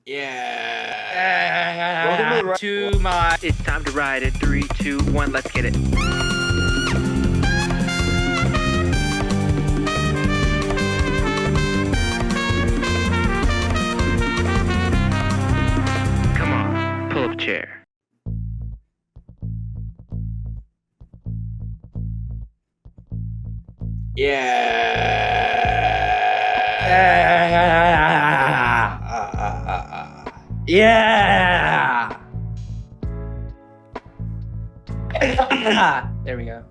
Yeah. Welcome to my. It's time to ride in 3, 2, 1, let's get it. Come on, pull up a chair. Yeah. There we go.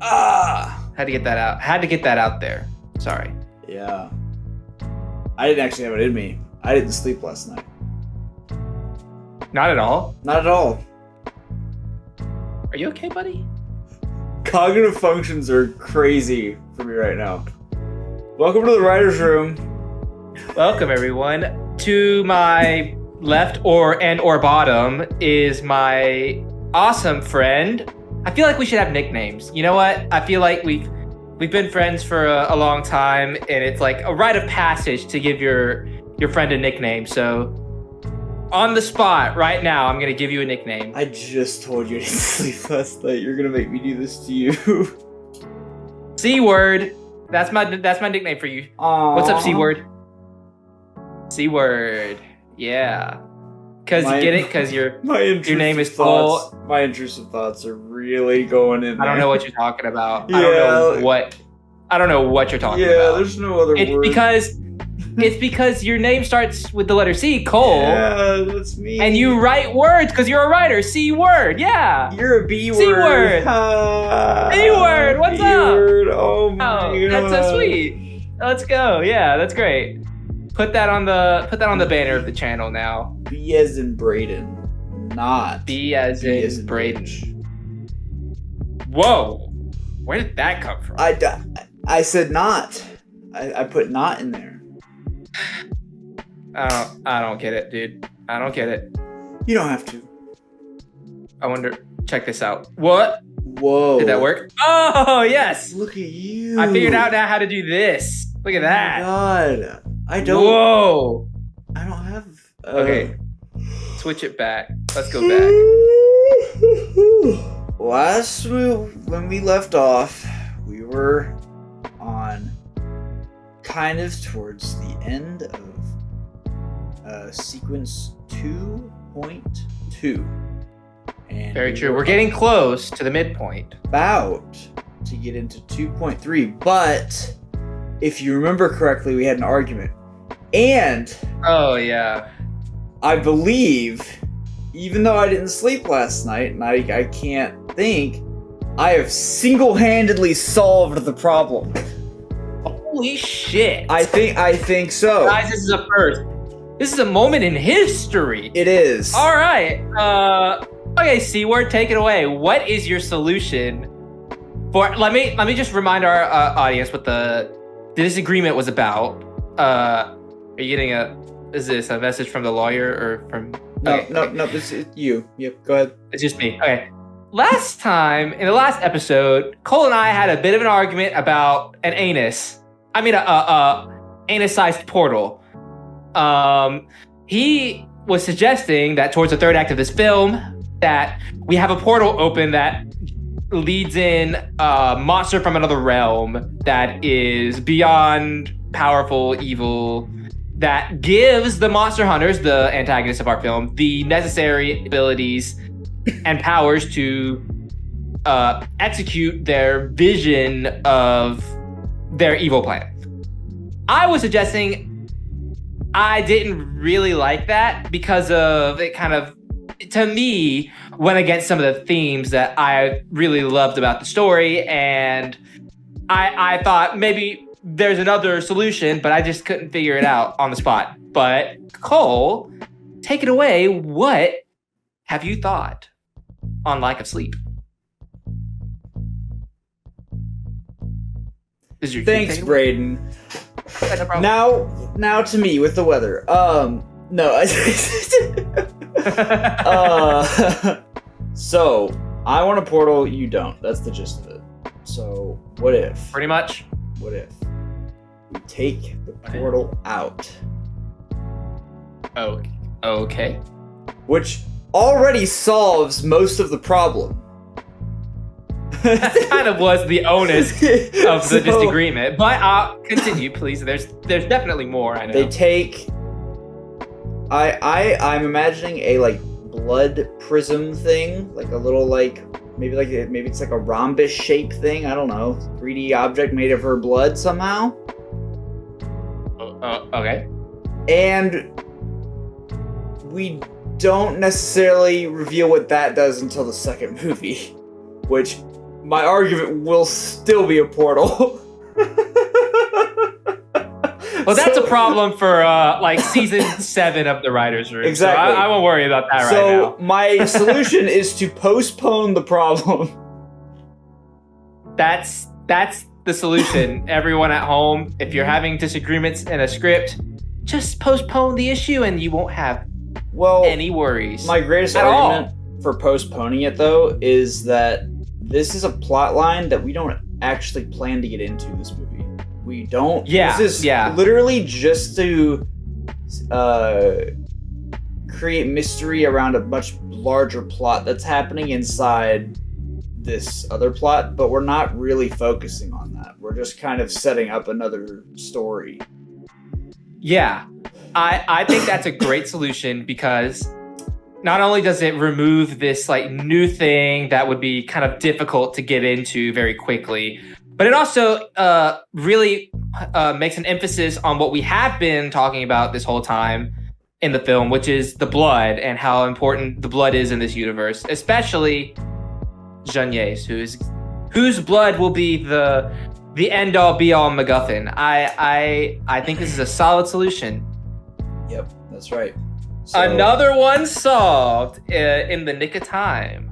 Had to get that out. Had to get that out there. Sorry. Yeah. I didn't actually have it in me. I didn't sleep last night. Not at all. Not at all. Are you okay, buddy? Cognitive functions are crazy for me right now. Welcome to the writer's room. Welcome, everyone. To my left or bottom is my awesome friend. I feel like we should have nicknames. You know what? I feel like we've been friends for a long time, and it's like a rite of passage to give your friend a nickname. So, on the spot right now, I'm gonna give you a nickname. I just told you I didn't sleep last night. You're gonna make me do this to you. C-word. That's my nickname for you. Aww. What's up, C-word? C-word. Yeah. Cause you get it? Cause your name is full. My intrusive thoughts are really going in there. I don't know what you're talking about. Yeah, I don't know what you're talking about. Yeah, there's no other word. It's because your name starts with the letter C, Cole. Yeah, that's me. And you write words because you're a writer. C-word, yeah. You're a B-word. C-word. B-word, what's B-word. up? Oh my God. That's so sweet. Let's go. Yeah, that's great. Put that on the banner of the channel now. B as in Braydan, not B as in Braydan. Whoa, where did that come from? I said not. I put not in there. I don't get it, dude. I don't get it. You don't have to. I wonder. Check this out. What? Whoa. Did that work? Oh yes. Look at you. I figured out now how to do this. Look at that. Oh my God. I don't. Whoa. I don't have. Okay. Switch it back. Let's go back. When we left off, we were on kind of towards the end of sequence 2.2. And very true. We're getting close to the midpoint. About to get into 2.3, but if you remember correctly, we had an argument. And oh yeah, I believe, even though I didn't sleep last night and I can't think, I have single-handedly solved the problem. Holy shit. I think so. Guys, this is a first. This is a moment in history. It is. All right. Okay, C-word, take it away. What is your solution for? Let me just remind our audience what the disagreement was about. Are you getting is this a message from the lawyer or from? No, this is you. Yep, go ahead. It's just me. Okay. Last time, in the last episode, Cole and I had a bit of an argument about an anus. I mean, a anus-sized portal. He was suggesting that towards the third act of this film, that we have a portal open that leads in a monster from another realm that is beyond powerful evil, that gives the monster hunters, the antagonists of our film, the necessary abilities and powers to execute their vision of their evil plan. I was suggesting I didn't really like that because of it kind of, to me, went against some of the themes that I really loved about the story, and I thought maybe there's another solution, but I just couldn't figure it out on the spot. But Cole, take it away. What have you thought on lack of sleep? Thanks, Braydan. No problem. Now to me with the weather. No. So I want a portal. You don't. That's the gist of it. So what if? Pretty much. What if we take the portal out Oh, okay. which already solves most of the problem. That kind of was the onus of the So, disagreement. But continue, please. There's definitely more. I know. They take. I'm imagining a like blood prism thing, like a little like maybe it's like a rhombus shaped thing. I don't know, 3D object made of her blood somehow. Okay. And we don't necessarily reveal what that does until the second movie, which my argument will still be a portal. Well, that's a problem for like season 7 of the writers' room. Exactly. So I won't worry about that right now. So my solution is to postpone the problem. That's the solution. Everyone at home, if you're having disagreements in a script, just postpone the issue and you won't have any worries. My greatest argument for postponing it, though, is that this is a plot line that we don't actually plan to get into this movie. We don't. Yeah. This is literally just to create mystery around a much larger plot that's happening inside this other plot, but we're not really focusing on that. We're just kind of setting up another story. Yeah. I think that's a great solution because not only does it remove this like new thing that would be kind of difficult to get into very quickly, but it also really makes an emphasis on what we have been talking about this whole time in the film, which is the blood and how important the blood is in this universe, especially Jeannie's, whose blood will be the end all be all MacGuffin. I think this is a solid solution. Yep, that's right. So, another one solved in the nick of time.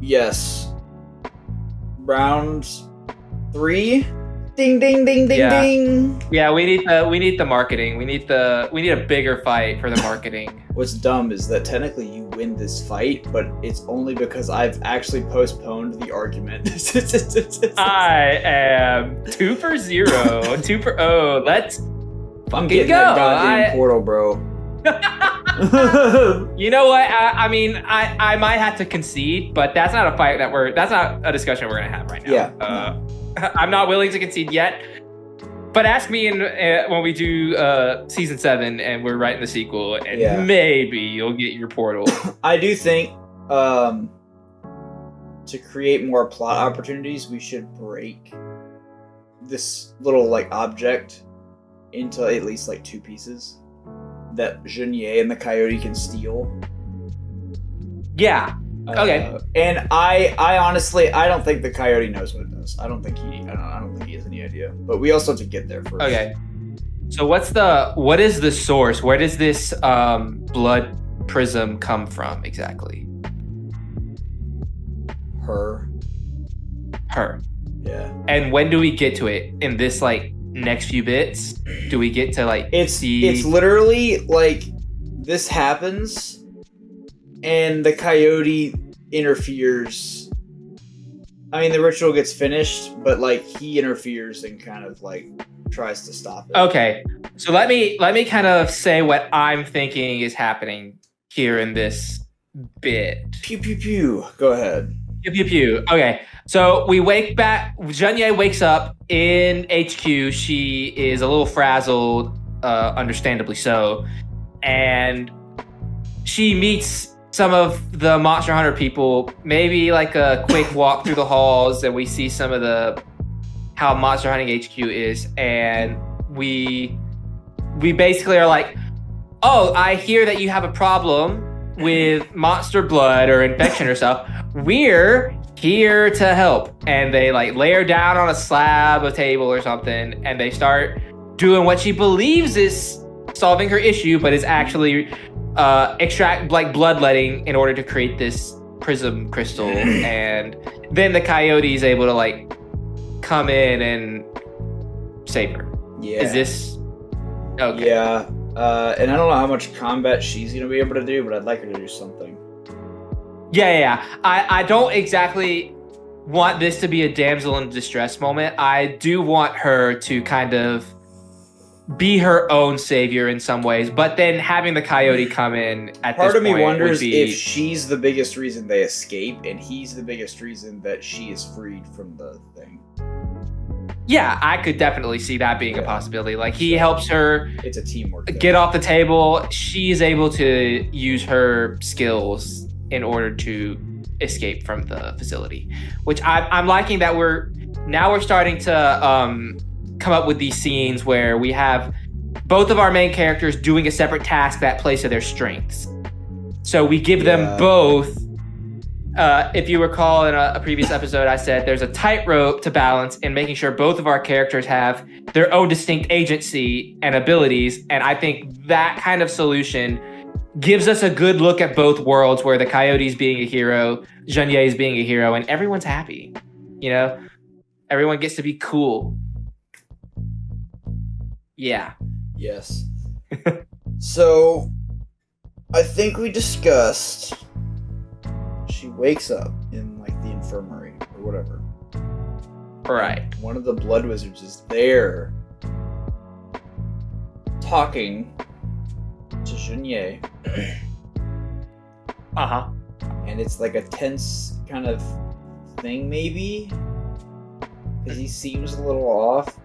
Yes. Round 3. Ding ding ding ding ding. Yeah, we need the marketing. We need a bigger fight for the marketing. What's dumb is that technically you win this fight, but it's only because I've actually postponed the argument. I am 2 for 0. 2 for let's I'm getting that goddamn portal, bro. You know what? I mean, I might have to concede, but that's not a fight that's not a discussion we're gonna have right now. Yeah. I'm not willing to concede yet. But ask me when we do season 7 and we're writing the sequel, and maybe you'll get your portal. I do think to create more plot opportunities, we should break this little like object into at least like 2 pieces that Jeunet and the coyote can steal. Yeah. Okay. And I honestly don't think the coyote knows what it does. I don't think he has any idea. But we also have to get there first. Okay. So what is the source? Where does this blood prism come from exactly? Her. Yeah. And when do we get to it? In this like next few bits? Do we get to like see? It's literally like this happens and the coyote interferes. I mean, the ritual gets finished, but like he interferes and kind of like tries to stop it. Okay. So let me kind of say what I'm thinking is happening here in this bit. Pew pew pew. Go ahead. Pew pew pew. Okay. So we wake back. Jeannie wakes up in HQ. She is a little frazzled, understandably so, and she meets some of the Monster Hunter people. Maybe like a quick walk through the halls, and we see some of how Monster Hunting HQ is, and we basically are like, oh, I hear that you have a problem with monster blood or infection or stuff. We're here to help. And they like lay her down on a slab, a table or something, and they start doing what she believes is solving her issue, but is actually extract like bloodletting in order to create this prism crystal. And then the coyote is able to like come in and save her. Yeah. Is this okay? Yeah. And I don't know how much combat she's gonna be able to do, but I'd like her to do something. Yeah. I don't exactly want this to be a damsel in distress moment. I do want her to kind of be her own savior in some ways, but then having the coyote come in at Part this of me point wonders would be, if she's the biggest reason they escape, and he's the biggest reason that she is freed from the thing. yeah, I could definitely see that being a possibility. Like he helps her It's a teamwork thing. get off the table. She's able to use her skills in order to escape from the facility, which I'm liking that we're starting to come up with these scenes where we have both of our main characters doing a separate task that plays to their strengths. So we give them both. If you recall in a previous episode, I said there's a tightrope to balance in making sure both of our characters have their own distinct agency and abilities. And I think that kind of solution gives us a good look at both worlds where the coyote's being a hero, Jeonye's being a hero, and everyone's happy. You know, everyone gets to be cool. Yeah. Yes. So, I think we discussed she wakes up in like the infirmary or whatever. Right. One of the blood wizards is there talking to Jeonye. Uh-huh. And it's like a tense kind of thing maybe. Because he seems a little off.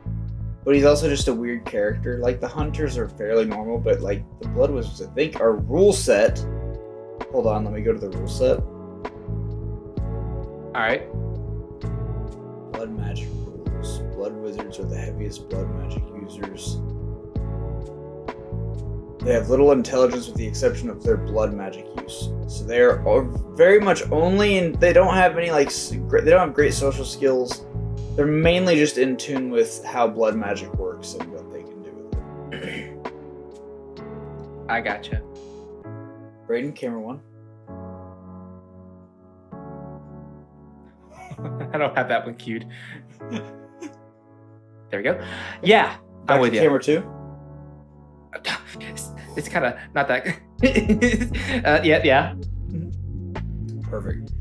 But he's also just a weird character. Like, the hunters are fairly normal, but, like, the blood wizards, I think, are rule set. Hold on, let me go to the rule set. Alright. Blood magic rules. Blood wizards are the heaviest blood magic users. They have little intelligence with the exception of their blood magic use. So they are very much only in... They don't have any, like... They don't have great social skills. They're mainly just in tune with how blood magic works and what they can do with it. I gotcha. Braydan, camera one. I don't have that one queued. There we go. Yeah, Back I'm with to you. camera two. It's kind of not that. Yeah. Perfect.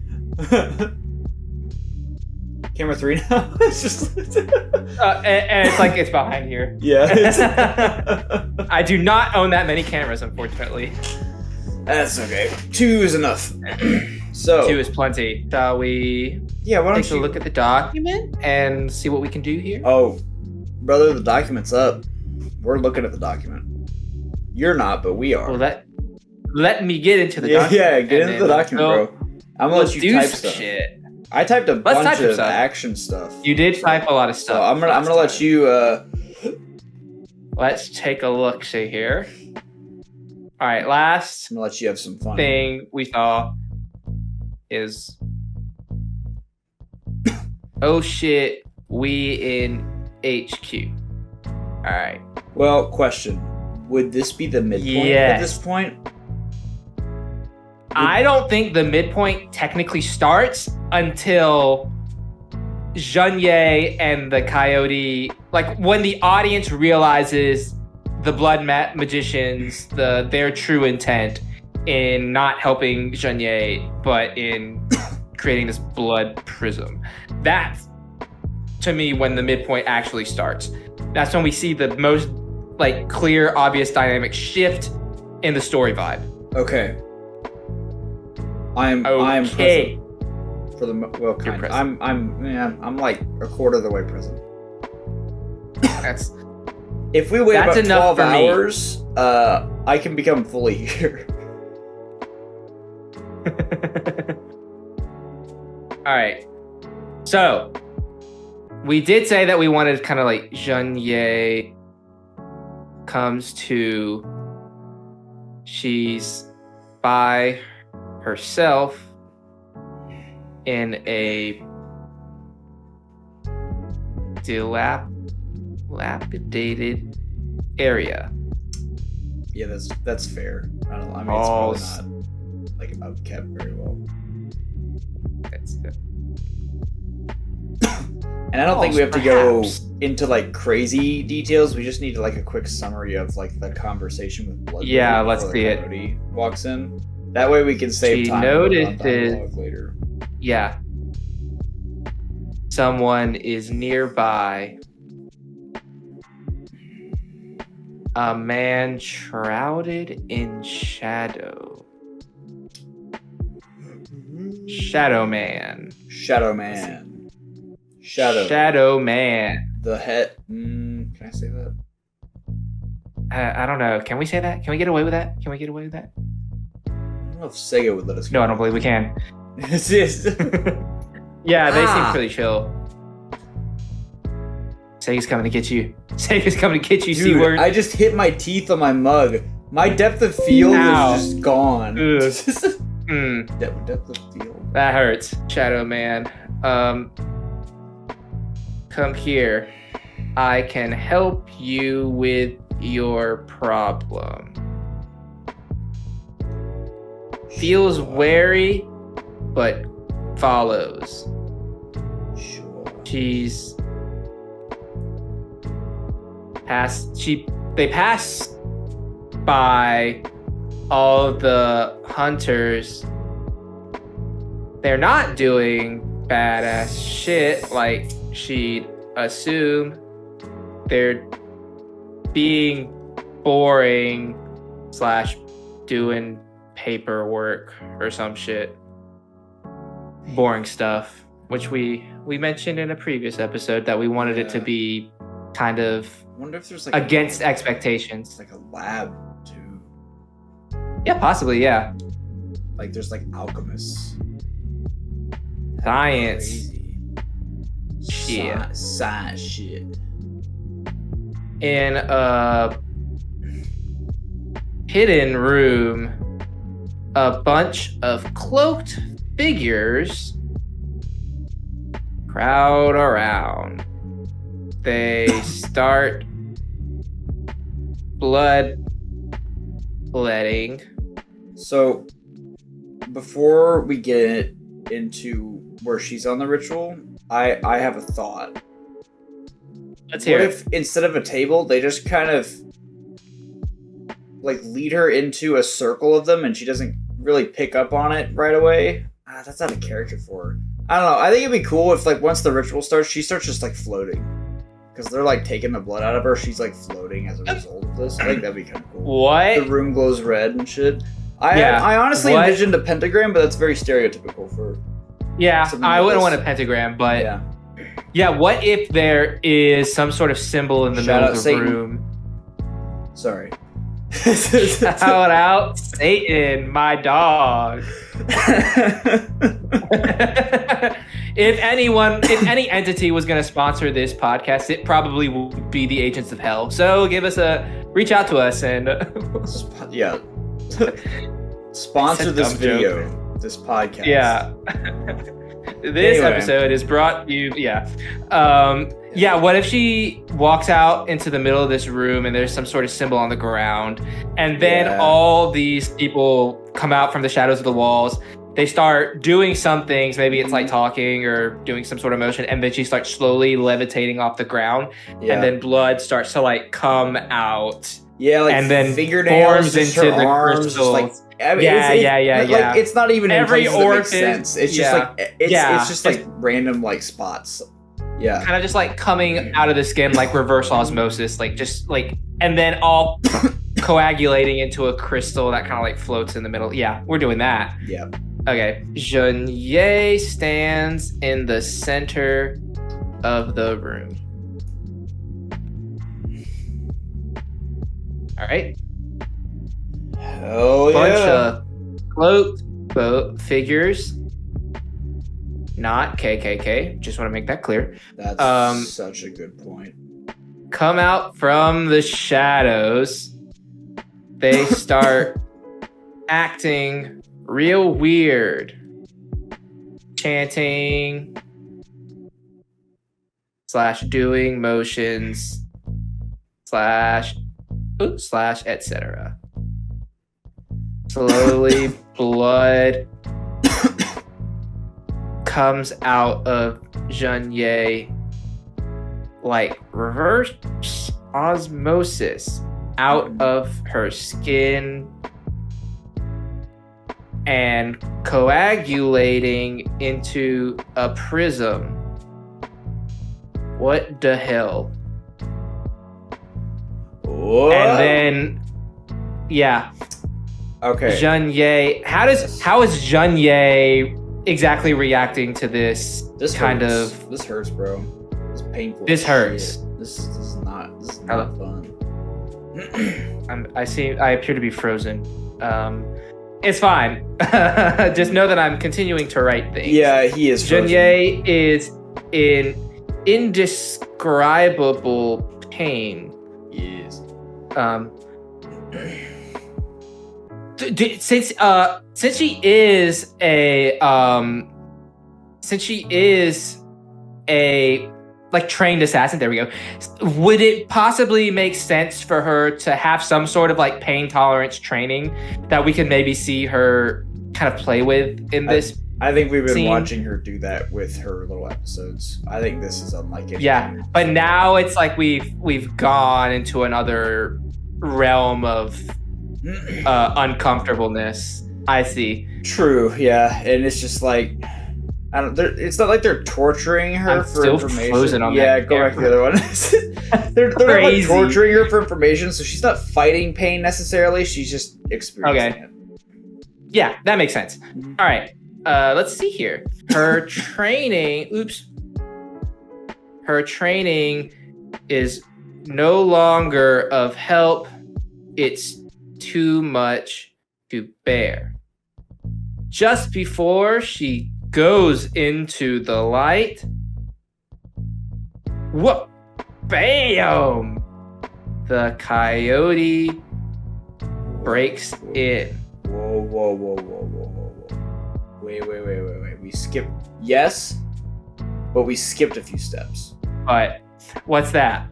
Camera three now. It's just. And it's like it's behind here. Yeah. I do not own that many cameras, unfortunately. That's okay. Two is enough. So 2 is plenty. Shall we yeah, why don't take a you look at the document and see what we can do here? Oh, brother, the document's up. We're looking at the document. You're not, but we are. Well, let me get into the document. Yeah, get into the document, bro. I'm gonna let you do type some stuff. shit. I typed a Let's bunch type some of stuff. action stuff. You did type a lot of stuff. So I'm gonna let you. Let's take a look. See here. All right, last I'm gonna let you have some fun. thing we saw is oh shit, we in HQ. All right. Well, question: would this be the midpoint Yes. at this point? I don't think the midpoint technically starts until Jeonye and the coyote, like when the audience realizes the blood magicians, their true intent in not helping Jeonye, but in creating this blood prism. That's, to me, when the midpoint actually starts. That's when we see the most like clear, obvious dynamic shift in the story vibe. Okay. I'm Okay. present for the well, kind of. present. I'm like a quarter of the way present. That's If we wait That's about enough 12 for me. hours, I can become fully here. all right. So we did say that we wanted kind of like Jeonye comes to, she's by herself in a dilapidated area. Yeah, that's fair. I mean, Oh, it's probably not like upkept very well. That's good. And I don't think we have to go Perhaps. into like crazy details. We just need like a quick summary of like the conversation with Blood. Yeah, Wizard let's before see the it. coyote walks in. That way we can save She time. and work on notices- dialogue later. Yeah. Someone is nearby. A man shrouded in shadow. Shadow Man. Shadow Man. Shadow. Shadow Man. The head. Can I say that? I don't know. Can we say that? Can we get away with that? I don't know if Sega would let us. No, I don't believe we can. It's just... Yeah, they seem pretty chill. Sega's coming to get you. Sega's coming to get you, Dude, C-word. I just hit my teeth on my mug. My depth of field Ow. is just gone. Depth of field. That hurts. Shadow Man. Come here. I can help you with your problem. Feels wary, but follows. Sure. They pass by all the hunters. They're not doing badass shit like she'd assume. They're being boring / doing paperwork or some shit. Boring stuff, which we mentioned in a previous episode that we wanted it to be kind of I wonder if there's like against expectations. like a lab too. Yeah, possibly, yeah. Like there's like alchemists. Science. Crazy. Shit. Science shit. In a hidden room, a bunch of cloaked figures crowd around. They start bloodletting. So before we get into where she's on the ritual, I have a thought. Let's hear What it. if instead of a table, they just kind of like lead her into a circle of them and she doesn't really pick up on it right away? That's not a character for her. I don't know. I think it'd be cool if like once the ritual starts, she starts just like floating. Because they're like taking the blood out of her. She's like floating as a result of this. I think that'd be kind of cool. What? The room glows red and shit. I honestly envisioned a pentagram, but that's very stereotypical for... Yeah, something I like wouldn't this. want a pentagram, but Yeah. yeah, what if there is some sort of symbol in the Shout middle out of the Satan. room? Sorry. Shout out Satan, my dog. If any entity was going to sponsor this podcast, it probably would be the Agents of Hell. So reach out to us and Yeah. Sponsor this video, this podcast. Yeah. This Anyway. episode is brought to you. Yeah. Yeah. What if she walks out into the middle of this room and there's some sort of symbol on the ground, and then all these people come out from the shadows of the walls. They start doing some things. Maybe it's like talking or doing some sort of motion, and then she starts slowly levitating off the ground, and then blood starts to like come out. Yeah, like and then fingernails forms just into her the arms, crystals. just like I mean, Yeah. Like it's not even Every in places that make orifice, sense. It's just like it's just like random like spots. Yeah, kind of just like coming out of the skin, like reverse osmosis, like just like, and then all coagulating into a crystal that kind of like floats in the middle. Yeah, we're doing that. Yeah. Okay. Jeunier stands in the center of the room. All right. Hell Bunch yeah. of cloaked figures. Not KKK. Just want to make that clear. That's such a good point. Come out from the shadows. They start acting real weird. Chanting / doing motions / etc. Slowly, blood comes out of Jeunier like reverse osmosis out of her skin and coagulating into a prism. What the hell? What? And then, yeah, Okay. Jun-Ye. How is Jun-Ye exactly reacting to this This kind hurts. of? This hurts, bro. This is painful. This as hurts. shit. This is not Hello? fun. I appear to be frozen. It's fine. Just know that I'm continuing to write things. Yeah, he is frozen. Jun-Ye is in indescribable pain. He is. Since she is a like trained assassin, there we go. Would it possibly make sense for her to have some sort of like pain tolerance training that we can maybe see her kind of play with in this? I think we've been scene? watching her do that with her little episodes. I think this is unlike anything. Yeah, but now it's like we've gone into another realm of uncomfortableness. I see. True, yeah, and it's just like it's not like they're torturing her I'm for still information. frozen on yeah, that go back to the other one. they're not like Crazy. torturing her for information, so she's not fighting pain necessarily. She's just experiencing it. Yeah, that makes sense. All right, let's see here. Her training. Her training is no longer of help. It's too much to bear. Just before she goes into the light, what? Bam! The coyote breaks in. Whoa. Wait. We skipped. Yes, but we skipped a few steps. But what's that?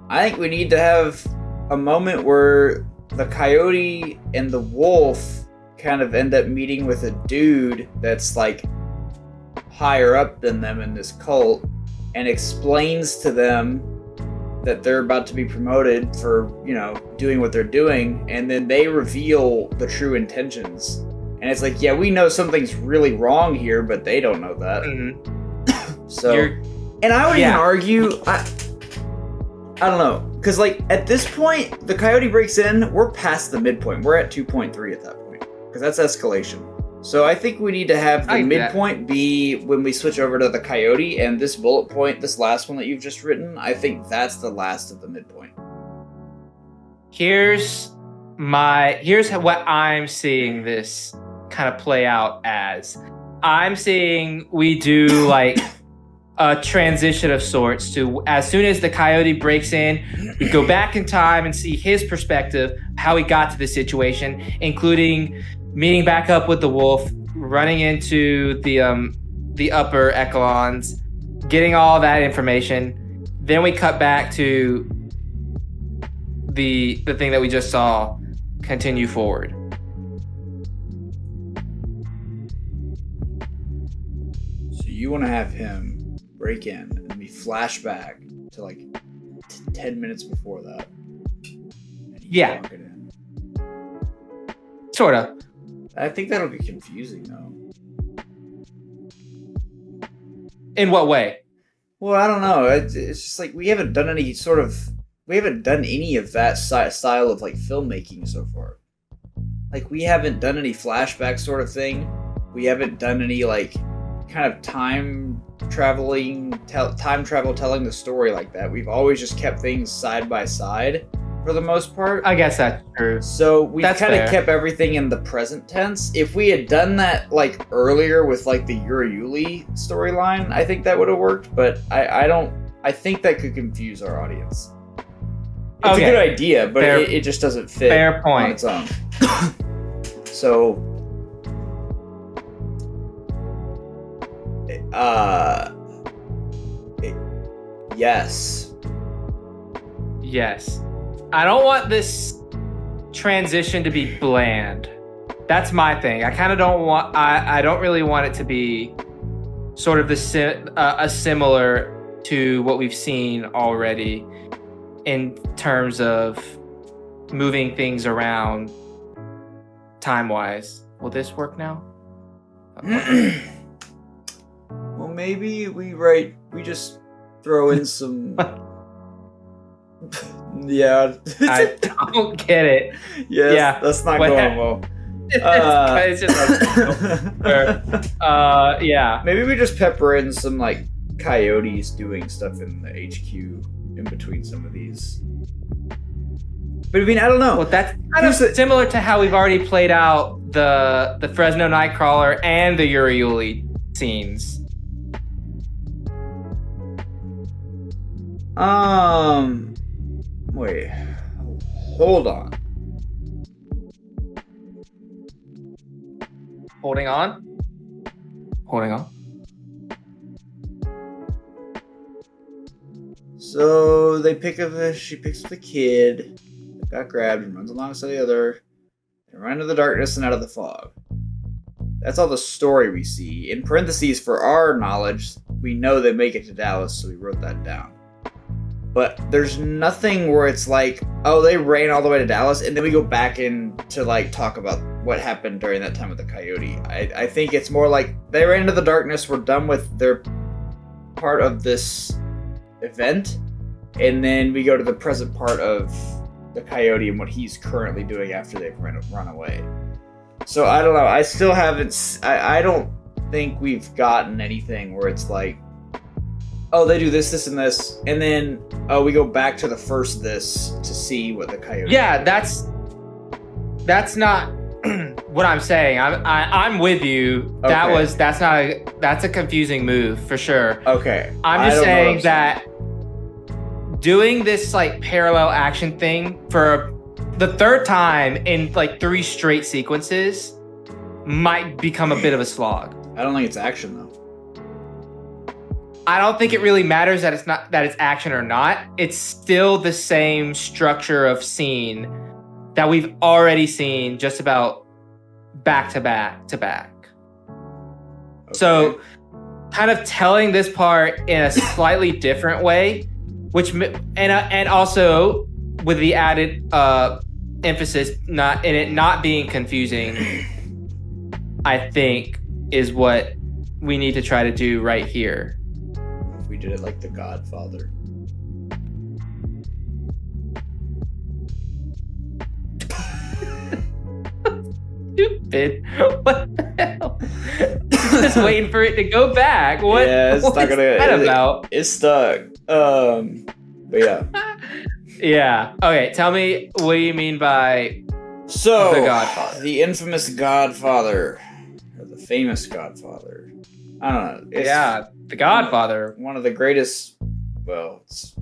I think we need to have a moment where the coyote and the wolf kind of end up meeting with a dude that's like higher up than them in this cult and explains to them that they're about to be promoted for, doing what they're doing, and then they reveal the true intentions. And it's like, yeah, we know something's really wrong here, but they don't know that. Mm-hmm. So, and I would even argue, I don't know, because like at this point, the coyote breaks in, we're past the midpoint. We're at 2.3 at that point, because that's escalation. So I think we need to have the midpoint be when we switch over to the coyote, and this bullet point, this last one that you've just written, I think that's the last of the midpoint. Here's what I'm seeing this kind of play out as. I'm seeing we do like a transition of sorts to as soon as the coyote breaks in, we go back in time and see his perspective, how he got to the situation, including meeting back up with the wolf, running into the upper echelons, getting all that information. Then we cut back to the thing that we just saw continue forward. So you want to have him break in and be flashback to like 10 minutes before that. Yeah. Walk it in. Sort of. I think that'll be confusing though. In what way? Well, I don't know. It's just like we haven't done any of that style of like filmmaking so far. Like we haven't done any flashback sort of thing. We haven't done any like kind of time travel telling the story like that. We've always just kept things side by side for the most part. I guess that's true. So we That's kind of fair. kept everything in the present tense. If we had done that like earlier with like the Yuri storyline, I think that would have worked. But I think that could confuse our audience. It's a good idea, but it just doesn't fit Fair point. on its own. So, yes. Yes. I don't want this transition to be bland. That's my thing. I kind of don't want. I don't really want it to be sort of a similar to what we've seen already in terms of moving things around time-wise. Will this work now? Well, maybe we just throw in some Yeah. I don't get it. Yes, Yeah. that's not What going well. It's just like, yeah. Maybe we just pepper in some like coyotes doing stuff in the HQ in between some of these. But I mean, I don't know. Well, that's kind of similar to how we've already played out the Fresno Nightcrawler and the Uriuli scenes. Wait. Hold on. Holding on. So she picks up the kid that got grabbed and runs alongside the other. They run into the darkness and out of the fog. That's all the story we see. In parentheses, for our knowledge, we know they make it to Dallas, so we wrote that down. But there's nothing where it's like, oh, they ran all the way to Dallas, and then we go back in to like talk about what happened during that time with the coyote. I think it's more like they ran into the darkness, we're done with their part of this event, and then we go to the present part of the coyote and what he's currently doing after they've run away. So I don't know. I still haven't. I don't think we've gotten anything where it's like, oh, they do this, this, and this, and then we go back to the first this to see what the coyote. Yeah, that's not what I'm saying. I'm with you. Okay. That's a confusing move for sure. Okay. I'm just saying that doing this like parallel action thing for the third time in like 3 straight sequences might become a bit of a slog. I don't think it's action though. I don't think it really matters that it's action or not. It's still the same structure of scene that we've already seen just about back to back to back. Okay. So kind of telling this part in a slightly different way, and also with the added emphasis not being confusing, I think is what we need to try to do right here. We did it like the Godfather. Stupid. What the hell? Just waiting for it to go back. What? Yeah, it's what not is gonna. that about? It's stuck. But yeah. Yeah. Okay. Tell me what do you mean by the Godfather? The infamous Godfather, or the famous Godfather. I don't know. It's the Godfather. One of the greatest. Well, it's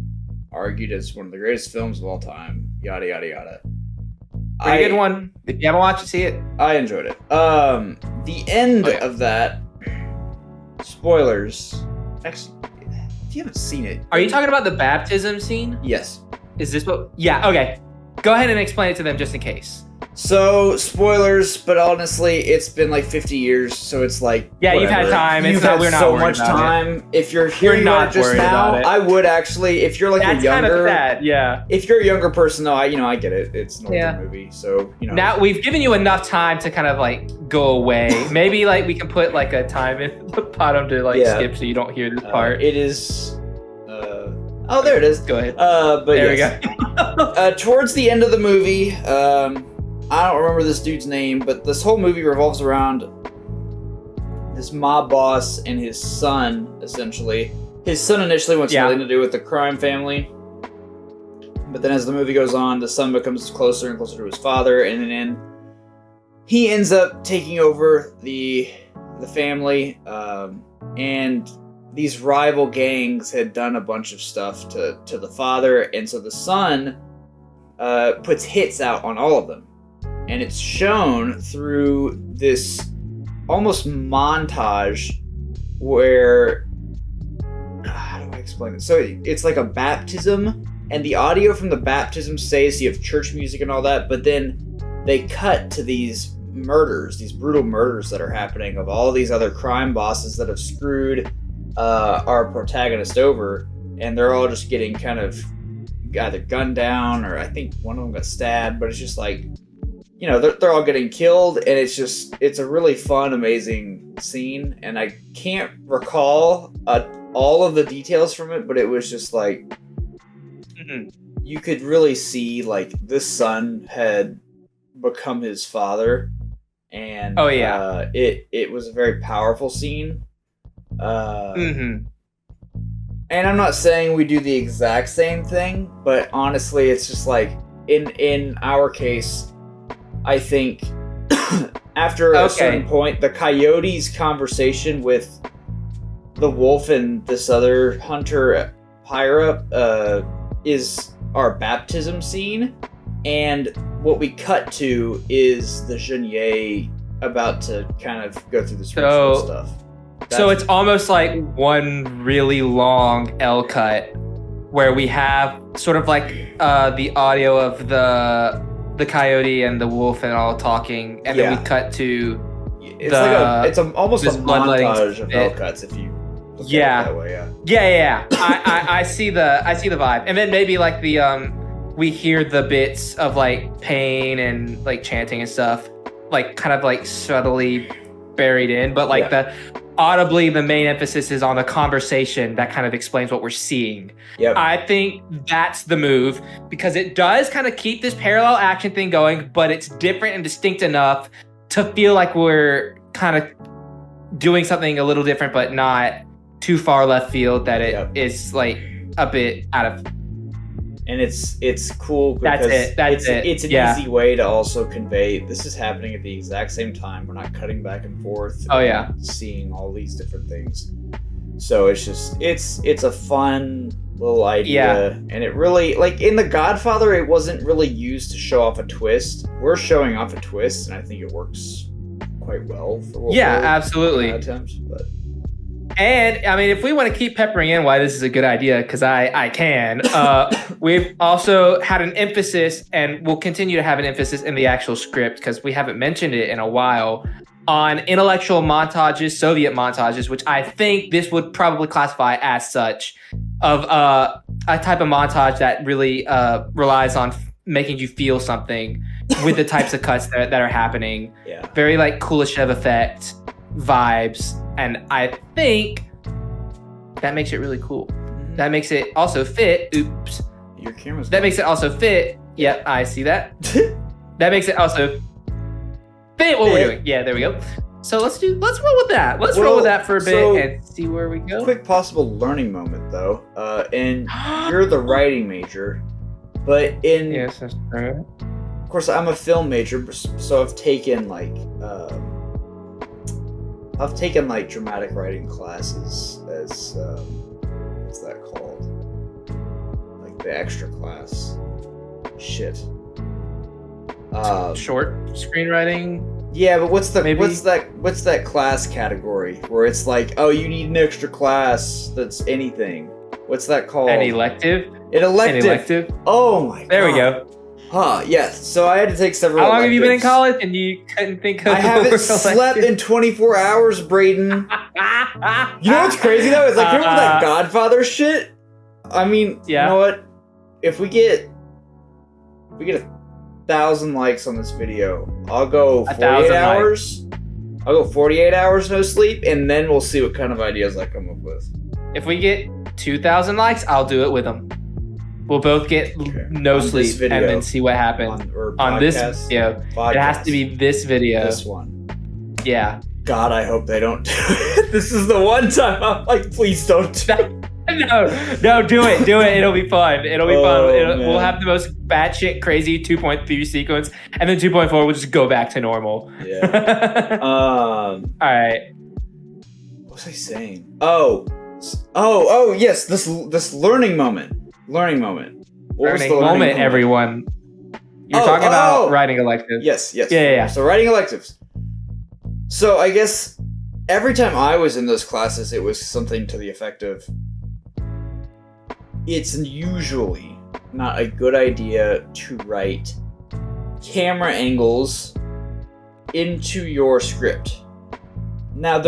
argued as one of the greatest films of all time. Yada yada yada. Pretty good one. If you haven't watched it, see it. I enjoyed it. The end of that. Spoilers. Actually, if you haven't seen it, are you talking about the baptism scene? Yes. Is this what? Yeah. Okay. Go ahead and explain it to them just in case. So, spoilers, but honestly, it's been like 50 years, so it's like you've had time. We're not so much time. If you're hearing about it just now, I would actually, if you're like a younger, kind of sad, yeah. If you're a younger person, though, I get it. It's an older movie, so Now we've given you enough time to kind of like go away. Maybe like we can put like a time in the bottom to skip so you don't hear this part. It is. Oh, there it is. Go ahead. But there we go. Towards the end of the movie, I don't remember this dude's name, but this whole movie revolves around this mob boss and his son, essentially. His son initially wants nothing to do with the crime family, but then as the movie goes on, the son becomes closer and closer to his father, and then he ends up taking over the family, and these rival gangs had done a bunch of stuff to the father, and so the son puts hits out on all of them. And it's shown through this almost montage where... How do I explain it? So it's like a baptism, and the audio from the baptism stays, so you have church music and all that, but then they cut to these murders, these brutal murders that are happening of all these other crime bosses that have screwed our protagonist over, and they're all just getting kind of either gunned down, or I think one of them got stabbed, but it's just like... they're all getting killed, and it's a really fun, amazing scene, and I can't recall all of the details from it, but it was just like, you could really see like this son had become his father, and Oh, yeah. it was a very powerful scene. Mm-hmm. And I'm not saying we do the exact same thing, but honestly, it's just like in our case, I think after a certain point, the coyote's conversation with the wolf and this other hunter Pyra is our baptism scene, and what we cut to is the Jeunet about to kind of go through this ritual stuff. So it's almost like one really long L cut where we have sort of like the audio of the coyote and the wolf and all talking, and then we cut to it's almost a montage of L cuts if you look at it that way. Yeah. I see the vibe, and then maybe like the we hear the bits of like pain and like chanting and stuff, like kind of like subtly buried in, but like audibly the main emphasis is on the conversation that kind of explains what we're seeing. I think that's the move, because it does kind of keep this parallel action thing going, but it's different and distinct enough to feel like we're kind of doing something a little different, but not too far left field that it is like a bit out of. And it's cool because it's an easy way to also convey this is happening at the exact same time. We're not cutting back and forth. Seeing all these different things. So it's just it's a fun little idea, and it really, like in The Godfather, it wasn't really used to show off a twist. We're showing off a twist, and I think it works quite well for what absolutely. Attempts, but. And I mean, if we want to keep peppering in why this is a good idea, because I can, we've also had an emphasis, and we'll continue to have an emphasis in the actual script, because we haven't mentioned it in a while, on intellectual montages, Soviet montages, which I think this would probably classify as such, of a type of montage that really relies on making you feel something with the types of cuts that are happening. Very like Kuleshov effect vibes, and I think that makes it really cool. That makes it also fit. Oops. Your camera's that makes it also fit. Yep, I see that. That makes it also fit what we're doing. Yeah, there we go. So let's roll with that. Let's roll with that for a bit and see where we go. Quick possible learning moment though. And you're the writing major, but yes, that's true. Of course, I'm a film major, so I've taken like dramatic writing classes as what's that called? Like the extra class. Shit. Short screenwriting. Yeah, but what's that class category where it's like, oh, you need an extra class that's anything? What's that called? An elective. An elective. Oh my god. There we go. Yes. So I had to take several. How long electives. have you been in college and you couldn't think of? I haven't slept in 24 hours, Braydan. You know what's crazy though? Is like, remember that Godfather shit? I mean, you know what? If we get 1,000 likes on this video, I'll go 48 hours. I'll go 48 hours no sleep, and then we'll see what kind of ideas I come up with. If we get 2,000 likes, I'll do it with them. We'll both get no sleep and then see what happens on this video. Podcast. It has to be this video. This one. Yeah. God, I hope they don't do it. This is the one time I'm like, please don't do it. No, do it. It'll be fun. It'll be fun. We'll have the most batshit crazy 2.3 sequence, and then 2.4 will just go back to normal. Yeah. All right. What was I saying? Oh, yes. This learning moment. Learning moment. Learning moment, everyone. You're talking about writing electives. Yes. Yeah. So writing electives. So I guess every time I was in those classes, it was something to the effect of, it's usually not a good idea to write camera angles into your script. Now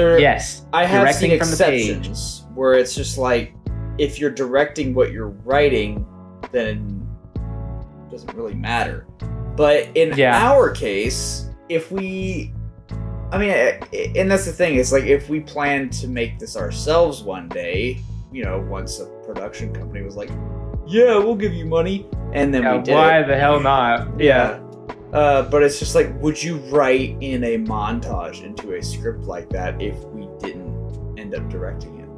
I have seen exceptions where it's just like, if you're directing what you're writing, then it doesn't really matter. But in our case, and that's the thing, it's like, if we plan to make this ourselves one day, once a production company was like, yeah, we'll give you money. And then we did why it. the hell not? Yeah. But it's just like, would you write in a montage into a script like that if we didn't end up directing it?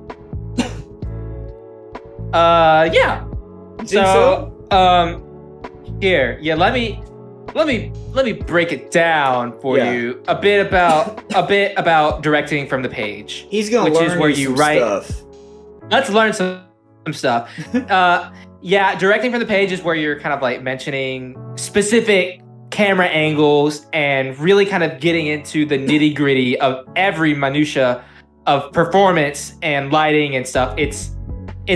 Yeah. You think so? Here, yeah, let me break it down for Yeah. you a bit about directing from the page. He's gonna which learn is where you some write. stuff. Let's learn some stuff. Yeah, directing from the page is where you're kind of like mentioning specific camera angles and really kind of getting into the nitty-gritty of every minutia of performance and lighting and stuff. It's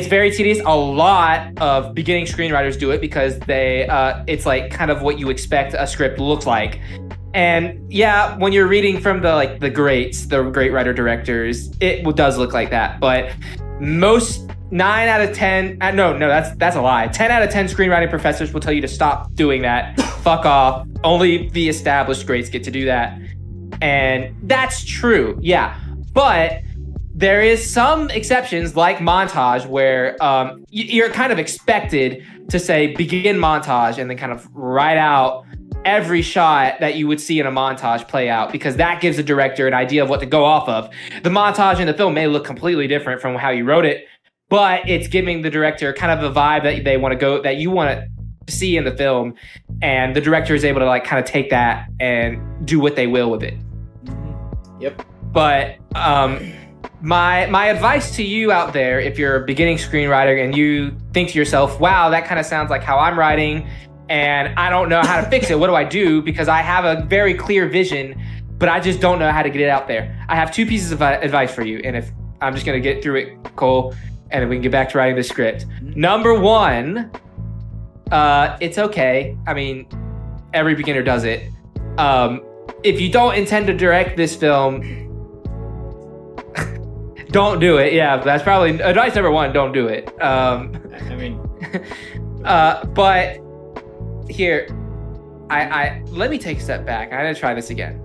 very tedious. A lot of beginning screenwriters do it because it's like kind of what you expect a script looks like. And yeah, when you're reading from the greats, the great writer directors, it does look like that. But most 9 out of 10, no, that's a lie. 10 out of 10 screenwriting professors will tell you to stop doing that. Fuck off. Only the established greats get to do that. And that's true, yeah. But there is some exceptions like montage where you're kind of expected to say begin montage and then kind of write out every shot that you would see in a montage play out, because that gives the director an idea of what to go off of. The montage in the film may look completely different from how you wrote it, but it's giving the director kind of a vibe that you want to see in the film, and the director is able to like kind of take that and do what they will with it. Yep. But my advice to you out there, if you're a beginning screenwriter and you think to yourself, wow, that kind of sounds like how I'm writing and I don't know how to fix it. What do I do? Because I have a very clear vision, but I just don't know how to get it out there. I have 2 pieces of advice for you. And if I'm just going to get through it, Cole, and then we can get back to writing the script. Number 1, it's okay. I mean, every beginner does it. If you don't intend to direct this film, don't do it. Yeah, that's probably advice number 1. Don't do it. I mean, but here, I let me take a step back. I'm gonna try this again.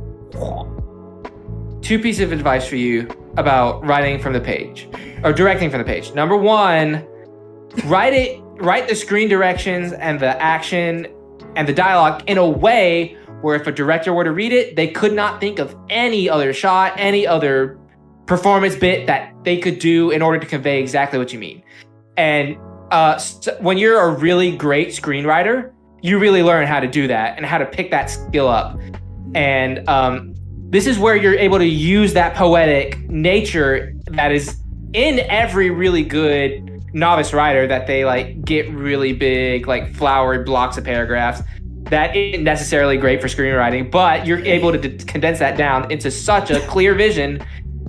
2 pieces of advice for you about writing from the page or directing from the page. Number 1, write the screen directions and the action and the dialogue in a way where if a director were to read it, they could not think of any other shot, any other performance bit that they could do in order to convey exactly what you mean. And when you're a really great screenwriter, you really learn how to do that and how to pick that skill up. And this is where you're able to use that poetic nature that is in every really good novice writer, that they like get really big, like flowery blocks of paragraphs. That isn't necessarily great for screenwriting, but you're able to condense that down into such a clear vision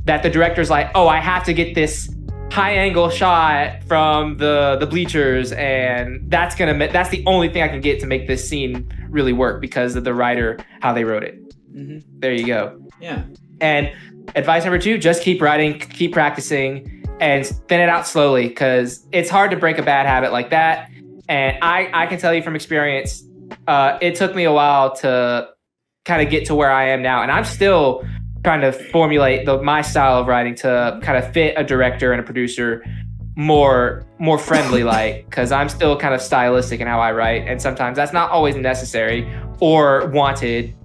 that the director's like, oh, I have to get this high angle shot from the bleachers, and that's the only thing I can get to make this scene really work because of the writer, how they wrote it. Mm-hmm. There you go. Yeah. And advice number 2, just keep writing, keep practicing, and thin it out slowly, because it's hard to break a bad habit like that. And I can tell you from experience, it took me a while to kind of get to where I am now, and I'm still trying to formulate my style of writing to kind of fit a director and a producer more friendly, like, because I'm still kind of stylistic in how I write, and sometimes that's not always necessary or wanted.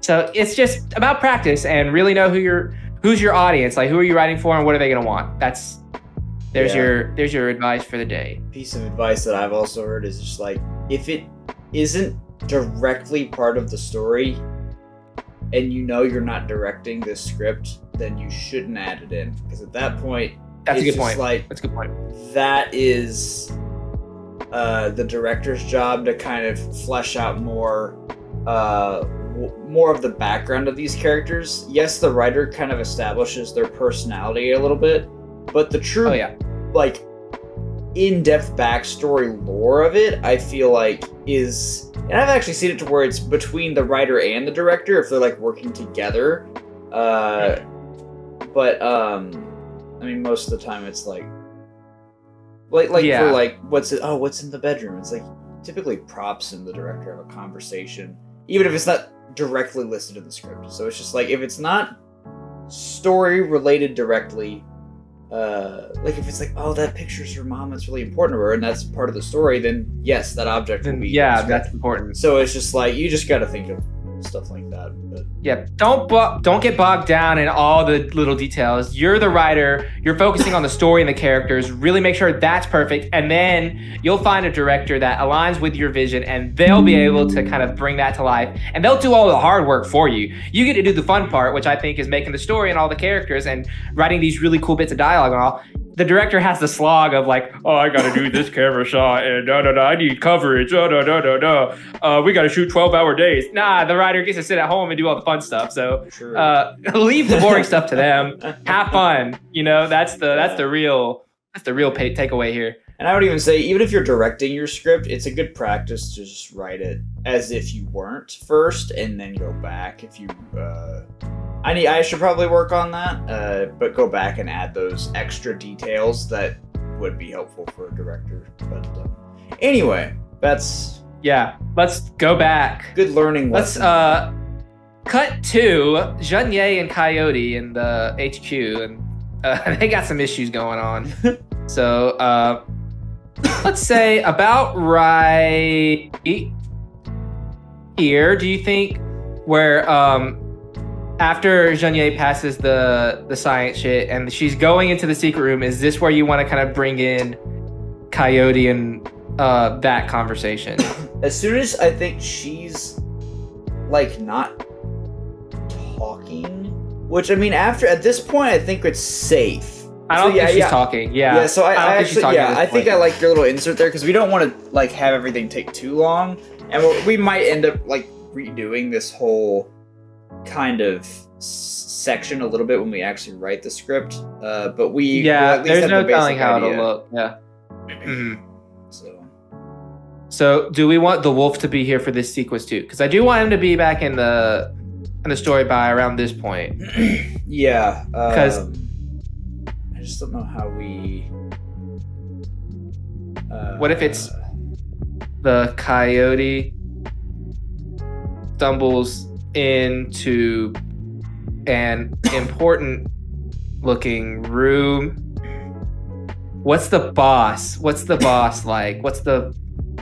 So it's just about practice and really know who's your audience, like who are you writing for and what are they gonna want. There's your advice for the day. Piece of advice that I've also heard is just like, if it isn't directly part of the story and you know you're not directing this script, then you shouldn't add it in, because at that point, That's a good point. That's a good point. That is the director's job to kind of flesh out more of the background of these characters. Yes, the writer kind of establishes their personality a little bit, but the true like in-depth backstory lore of it, I feel like is, and I've actually seen it to where it's between the writer and the director if they're like working together. But I mean, most of the time it's like for like what's in the bedroom. It's like typically props and the director have a conversation, even if it's not directly listed in the script. So it's just like, if it's not story related directly, like if it's like, oh, that picture's her mom, that's really important to her, and that's part of the story, then yes, that object will Then, be yeah, that's important. So it's just like you just got to think of stuff like that. But Yeah, don't get bogged down in all the little details. You're the writer. You're focusing on the story and the characters. Really make sure that's perfect, and then you'll find a director that aligns with your vision, and they'll be able to kind of bring that to life. And they'll do all the hard work for you. You get to do the fun part, which I think is making the story and all the characters and writing these really cool bits of dialogue and all. The director has the slog of like, oh, I got to do this camera shot and I need coverage. We got to shoot 12-hour days. Nah, the writer gets to sit at home and do all the fun stuff. So leave the boring stuff to them. Have fun. You know, that's the real takeaway here. And I would even say, even if you're directing your script, it's a good practice to just write it as if you weren't first, and then go back. If you, I should probably work on that, but go back and add those extra details that would be helpful for a director. But anyway, that's Let's go back. Good learning Let's lesson. cut to Jeannier and Coyote in the HQ, and they got some issues going on. So let's say about right here. Do you think where after Jeannier passes the science shit and she's going into the secret room, is this where you want to kind of bring in Coyote and that conversation? As soon as I think she's like not talking, which I mean, at this point I think it's safe. I don't think she's talking. Yeah. So I actually, I think I like your little insert there because we don't want to like have everything take too long, and we might end up like redoing this whole kind of section a little bit when we actually write the script. But we'll at least there's have no the basic telling how idea. it'll look. Yeah. Mm-hmm. So do we want the wolf to be here for this sequence too? Because I do want him to be back in the story by around this point. Yeah. Because I just don't know how we. What if it's the coyote stumbles into an important looking room? What's the boss? What's the boss like?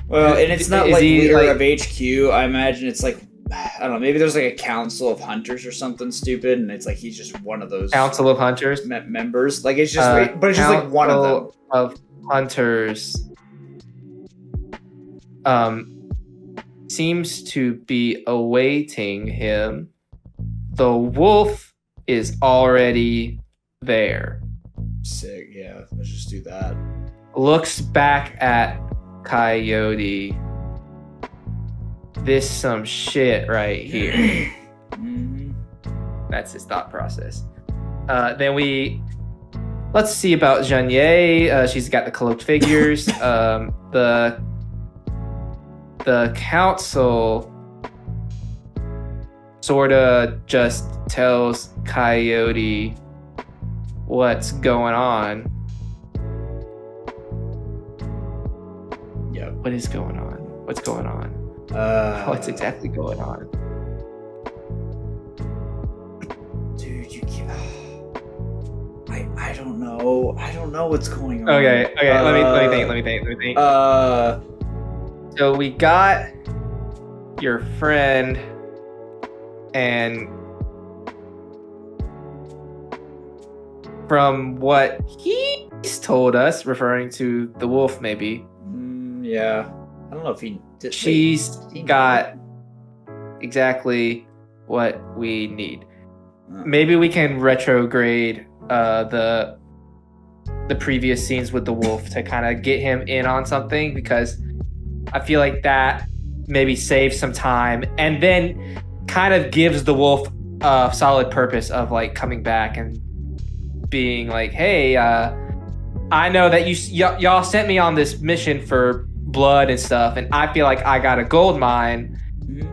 Well, and it's not is like he, leader like- of HQ. I imagine it's like, I don't know, maybe there's like a council of hunters or something stupid, and it's like he's just one of those Council of Hunters? members. Like it's just, but it's just like one of them. Council of Hunters seems to be awaiting him. The wolf is already there. Sick, yeah. Let's just do that. Looks back at Coyote. This some shit right here. Mhm. That's his thought process. Then let's see about Jeannier. She's got the cloaked figures. The council sorta just tells Coyote what's going on. Yep. What is going on? What's going on? What's exactly going on? Dude, you keep. I don't know. I don't know what's going on. Okay. Let me think. So we got your friend and from what he's told us, referring to the wolf maybe, Yeah. I don't know if he did. she's got exactly what we need. Maybe we can retrograde the previous scenes with the wolf to kind of get him in on something, because I feel like that maybe saves some time and then kind of gives the wolf a solid purpose of like coming back and being like, hey, I know that y'all sent me on this mission for blood and stuff, and I feel like I got a gold mine.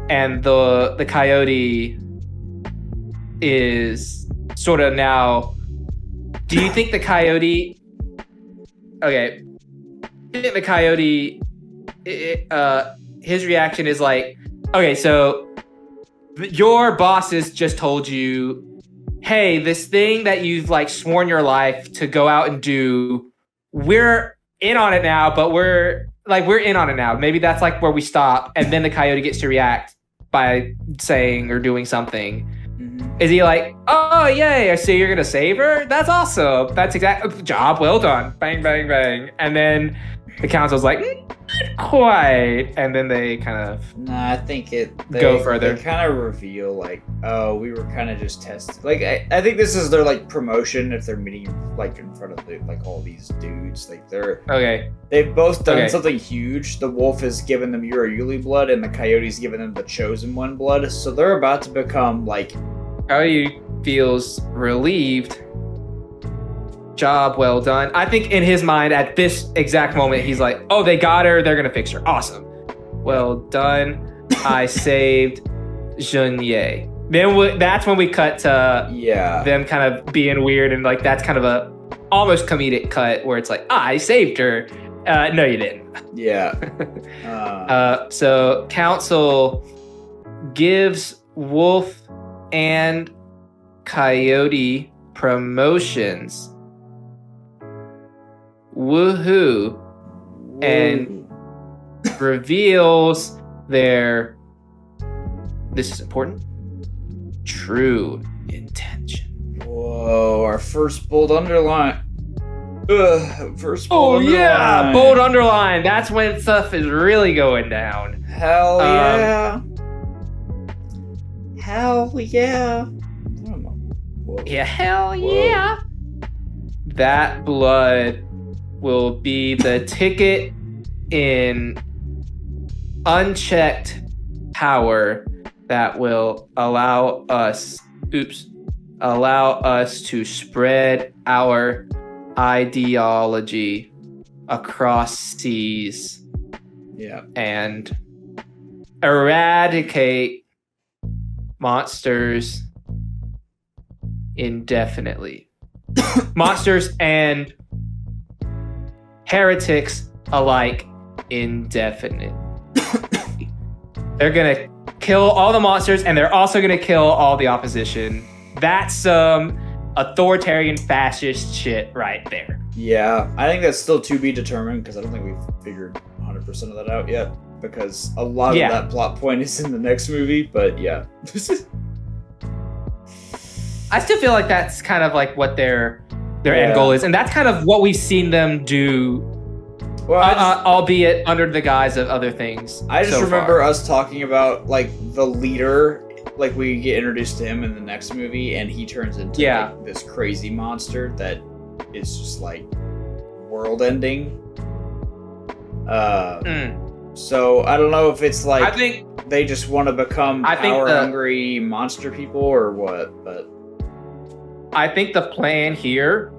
And the coyote is sort of now. Do you think the coyote? Okay, do you think the coyote? His reaction is like, okay, so your bosses just told you, hey, this thing that you've like sworn your life to go out and do, we're in on it now, but we're in on it now. Maybe that's like where we stop, and then the coyote gets to react by saying or doing something. Is he like, oh, yay, so you're going to save her? That's awesome. That's exactly, job well done. Bang, bang, bang. And then the council's like, not quite. And then they kind of I think they go further. They kind of reveal, like, oh, we were kind of just testing. Like, I think this is their, like, promotion if they're meeting, like, in front of, like, all these dudes. Like, they've both done something huge. The wolf has given them Yuli blood, and the coyote's given them the Chosen One blood. So they're about to become, like... Coyote feels relieved. Job well done. I think in his mind at this exact moment, he's like, oh, they got her. They're going to fix her. Awesome. Well done. I saved Junye. Then that's when we cut to them kind of being weird. And like, that's kind of a almost comedic cut where it's like, I saved her. No, you didn't. Yeah. So council gives Wolf and Coyote promotions. Woohoo. And reveals their, this is important, true intention. Whoa, our first bold underline. First bold underline. Yeah, bold underline. That's when stuff is really going down. Hell yeah. Hell yeah. Yeah, hell yeah. That blood will be the ticket in unchecked power that will allow us to spread our ideology across seas. Yeah. And eradicate monsters indefinitely. Monsters and heretics alike indefinitely. They're gonna kill all the monsters, and they're also gonna kill all the opposition. That's some authoritarian fascist shit right there. Yeah, I think that's still to be determined, because I don't think we've figured 100% of that out yet, because a lot of that plot point is in the next movie, but yeah. I still feel like that's kind of like what their end goal is, and that's kind of what we've seen them do, albeit under the guise of other things. I just remember us talking about like the leader, like we get introduced to him in the next movie, and he turns into like, this crazy monster that is just like world-ending. So I don't know if it's like I think they just want to become power-hungry monster people or what, but I think the plan here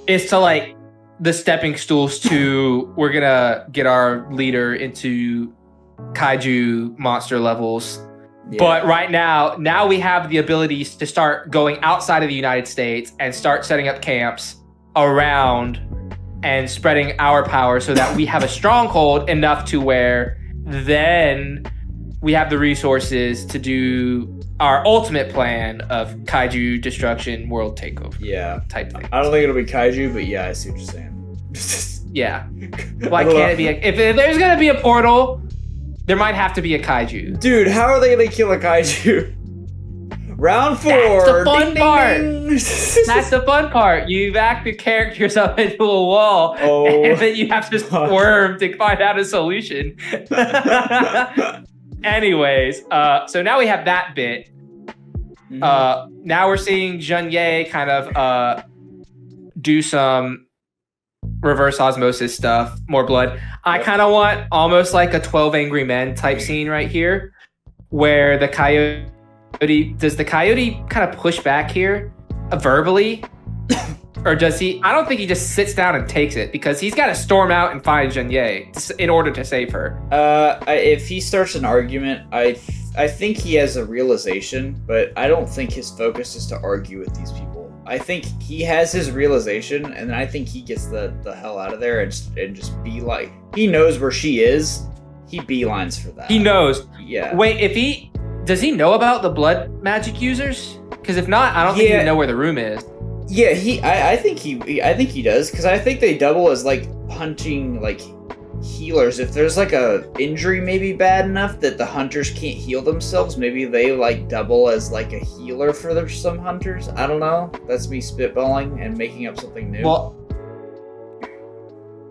is to like the stepping stools to we're gonna get our leader into kaiju monster levels. Yeah. But right now we have the abilities to start going outside of the United States and start setting up camps around and spreading our power so that we have a stronghold enough to where then we have the resources to do our ultimate plan of kaiju destruction, world takeover, type thing. I don't think it'll be kaiju, but yeah, I see what you're saying. Yeah. Why can't it be? If there's gonna be a portal, there might have to be a kaiju. Dude, how are they gonna kill a kaiju? Round 4. That's the fun part. That's the fun part. You back the characters up into a wall, and then you have to squirm to find out a solution. Anyways, so now we have that bit. Now we're seeing Junye kind of do some reverse osmosis stuff, more blood. I kind of want almost like a 12 Angry Men type scene right here, where the coyote, does the coyote kind of push back here verbally? Or does he? I don't think he just sits down and takes it, because he's got to storm out and find Junye in order to save her. If he starts an argument, I think he has a realization, but I don't think his focus is to argue with these people. I think he has his realization, and I think he gets the hell out of there and just be like, he knows where she is. He beelines for that. He knows. Yeah. Wait, does he know about the blood magic users? Because if not, I don't think you know where the room is. Yeah, I think he does, because I think they double as like hunting like healers. If there's like a injury maybe bad enough that the hunters can't heal themselves, maybe they like double as like a healer for some hunters. I don't know. That's me spitballing and making up something new. Well,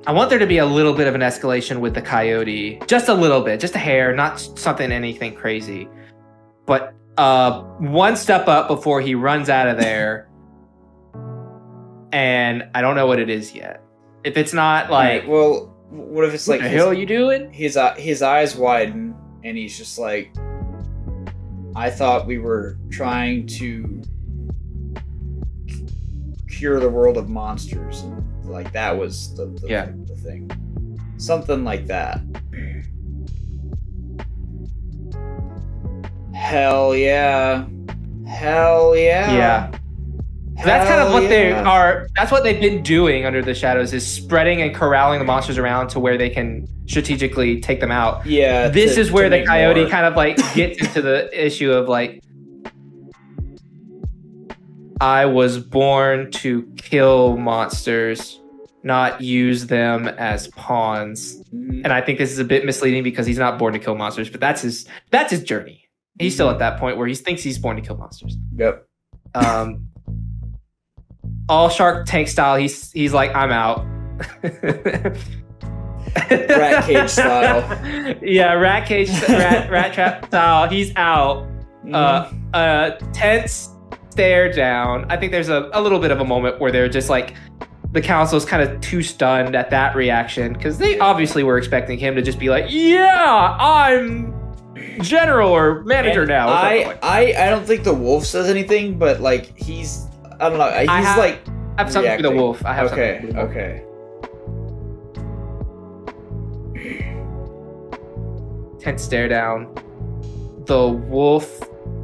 I want there to be a little bit of an escalation with the coyote. Just a little bit, just a hair, not anything crazy. But one step up before he runs out of there. And I don't know what it is yet. If it's not like... Right, well, what if it's like... What the hell are you doing? His eyes widen, and he's just like... I thought we were trying to cure the world of monsters, and like that was the thing. Something like that. Hell yeah. Hell yeah. Yeah. That's kind of what they are. That's what they've been doing under the shadows, is spreading and corralling the monsters around to where they can strategically take them out. Yeah. This is where the coyote kind of like gets into the issue of like, I was born to kill monsters, not use them as pawns. Mm-hmm. And I think this is a bit misleading because he's not born to kill monsters, but that's his journey. He's still at that point where he thinks he's born to kill monsters. Yep. All Shark Tank style, he's like, I'm out. Rat cage style. Yeah, rat trap style. He's out. Tense stare down. I think there's a little bit of a moment where they're just like, the council's kind of too stunned at that reaction, because they obviously were expecting him to just be like, yeah, I'm general or manager now. I don't think the wolf says anything, but like I don't know. I have something for the wolf. I have something for the wolf. Okay. Tense stare down. The wolf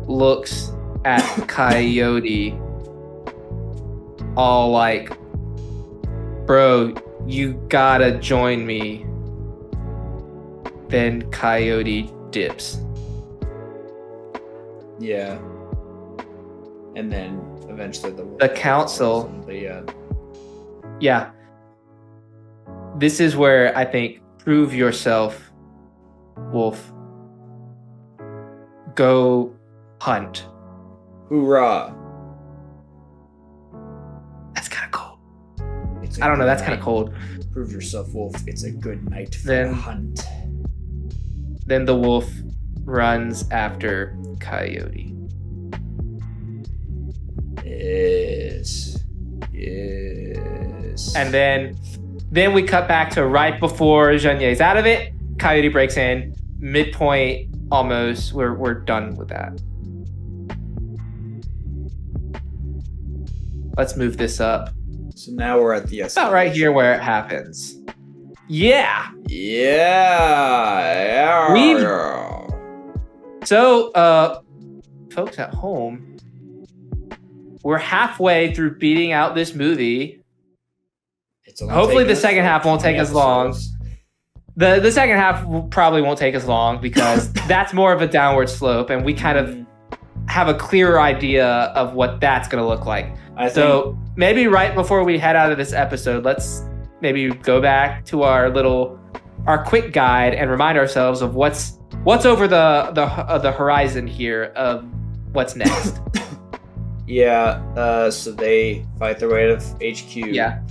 looks at Coyote, all like, bro, you gotta join me. Then Coyote dips. Yeah. And then eventually the council. Yeah. This is where I think, prove yourself, wolf. Go hunt. Hoorah. That's kind of cold. I don't know. That's kind of cold. Prove yourself, wolf. It's a good night for Then- a hunt. Then the wolf runs after Coyote. Yes. And then we cut back to right before Jeanier's out of it. Coyote breaks in. Midpoint, almost. We're done with that. Let's move this up. So now we're at the About right here where it happens. Yeah. Yeah. So, folks at home, we're halfway through beating out this movie. Hopefully the second half won't take as long. The second half probably won't take as long because that's more of a downward slope, and we kind of have a clearer idea of what that's going to look like. So maybe right before we head out of this episode, let's maybe go back to our quick guide and remind ourselves of what's over the horizon here of what's next. Yeah, so they fight their way out of HQ. Yeah.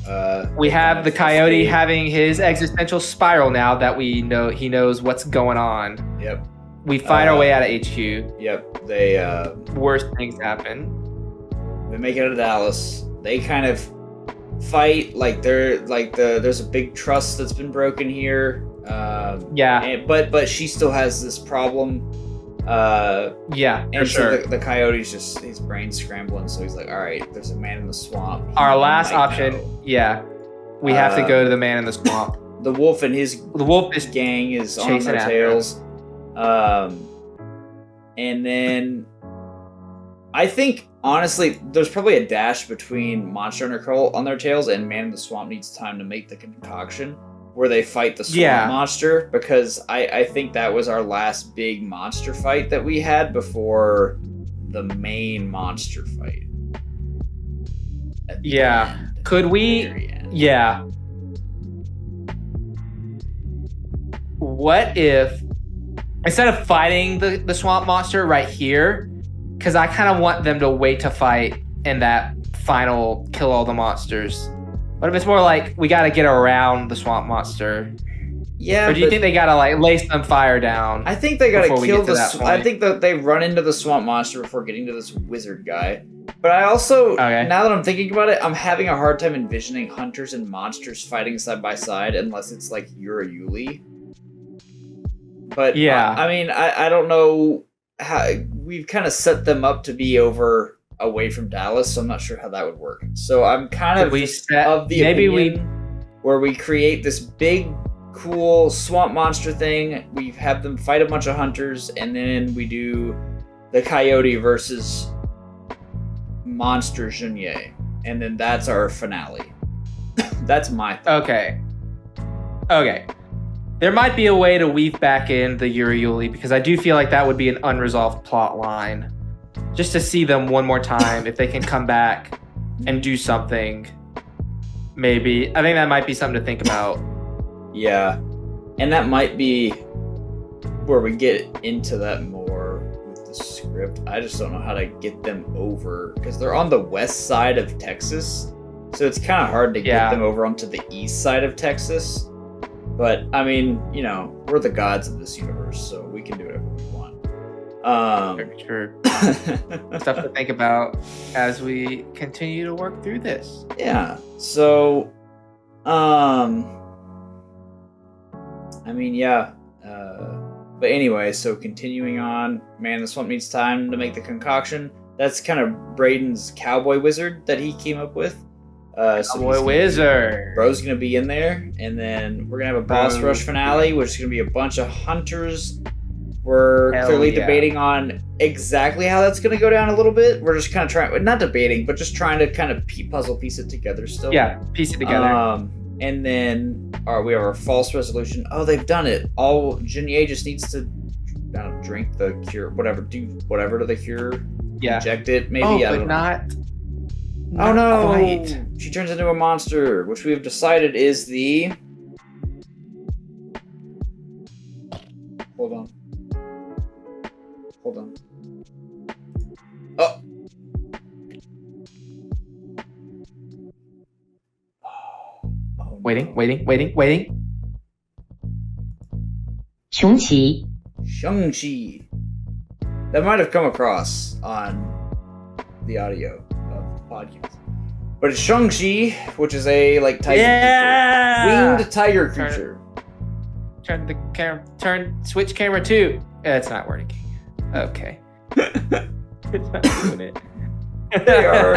We have the Coyote having his existential spiral now that we know he knows what's going on. Yep. We fight our way out of HQ. Yep. They worst things happen. They make it out of Dallas. They kind of fight like there's a big trust that's been broken here. But she still has this problem. For sure. The Coyote's just his brain's scrambling, so he's like, all right, there's a man in the swamp. Our last option, we have to go to the man in the swamp. The wolf and his gang is on their tails. And then I think honestly, there's probably a dash between Monster on their tails and Man in the Swamp needs time to make the concoction where they fight the swamp monster, because I think that was our last big monster fight that we had before the main monster fight. At the Yeah. end, Could at the we? very end. Yeah. What if instead of fighting the swamp monster right here, because I kind of want them to wait to fight in that final kill all the monsters. What if it's more like we got to get around the swamp monster? Yeah, Or do you think they got to like lay some fire down? I think they gotta before we kill get to the. that I point? think that they run into the swamp monster before getting to this wizard guy. But I also, Okay. now that I'm thinking about it, I'm having a hard time envisioning hunters and monsters fighting side by side unless it's like Yuli. But Yeah. I mean, I don't know how we've kind of set them up to be away from Dallas, so I'm not sure how that would work. So I'm kind Could of we just set- of the maybe opinion where we create this big, cool swamp monster thing. We have them fight a bunch of hunters, and then we do the coyote versus monster Junier, and then that's our finale. That's my thing. Okay. There might be a way to weave back in the Yuli because I do feel like that would be an unresolved plot line. Just to see them one more time, if they can come back and do something. Maybe. I think that might be something to think about. Yeah, and that might be where we get into that more with the script. I just don't know how to get them over because they're on the west side of Texas, so it's kind of hard to Yeah. get them over onto the east side of Texas. But I mean, you know, we're the gods of this universe, so we can do whatever we want. Very true. Stuff to think about as we continue to work through this. Yeah. So, I mean, yeah. But anyway, so continuing on, man, the swamp needs time to make the concoction. That's kind of Brayden's cowboy wizard that he came up with. So he's Boy gonna Wizard. Bro's gonna be in there, and then we're gonna have a boss Bro. rush finale, which is gonna be a bunch of hunters. We're Hell clearly yeah. debating on exactly how that's gonna go down a little bit. We're just kind of trying, not debating, but just trying to kind of puzzle piece it together still. Yeah, piece it together. And then we have our false resolution. Oh, they've done it. All Junier just needs to drink the cure, do whatever to the cure. Yeah. Inject it, maybe. Oh, I but don't know. not. Oh no! Quite. She turns into a monster, which we have decided is the. Hold on. Oh. Oh, Waiting.雄奇 Shang-Chi. That might have come across on the audio of the podcast. But it's Shang-Chi, which is a tiger creature. Winged tiger creature. Turn the camera. Switch camera 2. It's not working. Okay. It's not doing it. They are.